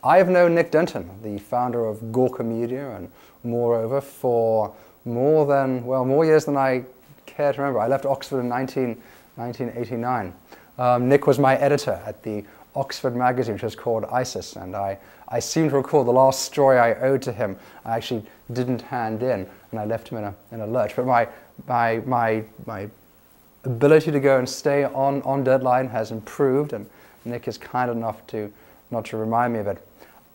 I've known Nick Denton, the founder of Gawker Media, and moreover, for more years than I care to remember. I left Oxford in 1989. Nick was my editor at the Oxford magazine, which was called ISIS, and I seem to recall the last story I owed to him I actually didn't hand in, and I left him in a lurch. But my ability to go and stay on deadline has improved, and Nick is kind enough not to remind me of it.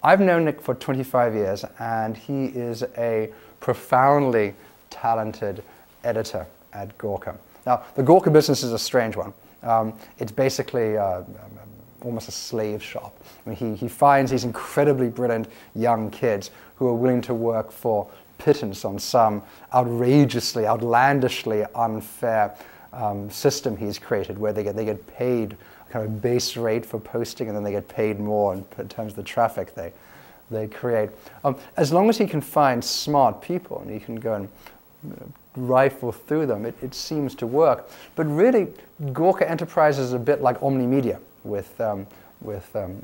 I've known Nick for 25 years, and he is a profoundly talented editor at Gawker. Now, the Gawker business is a strange one. It's basically almost a slave shop. I mean, he finds these incredibly brilliant young kids who are willing to work for pittance on some outrageously, outlandishly unfair system he's created, where they get paid kind of base rate for posting, and then they get paid more in terms of the traffic they create. As long as he can find smart people and he can go and rifle through them, it seems to work. But really, Gawker Enterprises is a bit like Omni Media with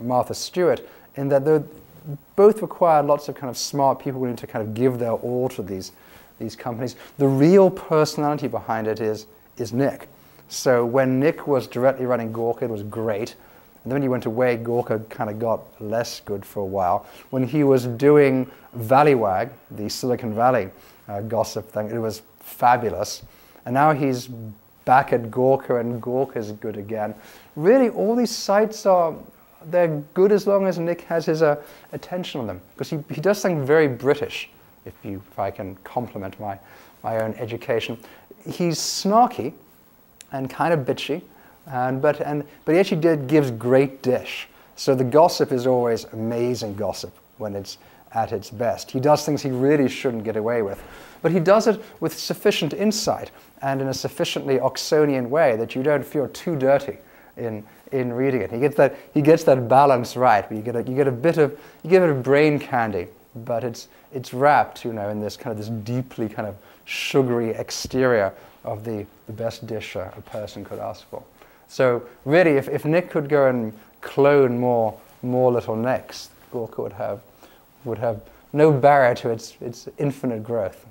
Martha Stewart, in that they both require lots of kind of smart people willing to kind of give their all to these companies. The real personality behind it is Nick. So when Nick was directly running Gawker, it was great. And then when he went away, Gawker kind of got less good for a while. When he was doing Valleywag, the Silicon Valley gossip thing, it was fabulous. And now he's back at Gawker, and Gawker's good again. Really, all these sites they're good as long as Nick has his attention on them, because he does something very British, if I can compliment my own education. He's snarky and kind of bitchy, but he actually gives great dish. So the gossip is always amazing gossip when it's at its best. He does things he really shouldn't get away with, but he does it with sufficient insight and in a sufficiently Oxonian way that you don't feel too dirty in reading it. He gets that balance right. You get a bit of brain candy, but it's wrapped, in this deeply kind of sugary exterior of the best dish a person could ask for. So really, if Nick could go and clone more little Nicks, Gawker would have no barrier to its infinite growth.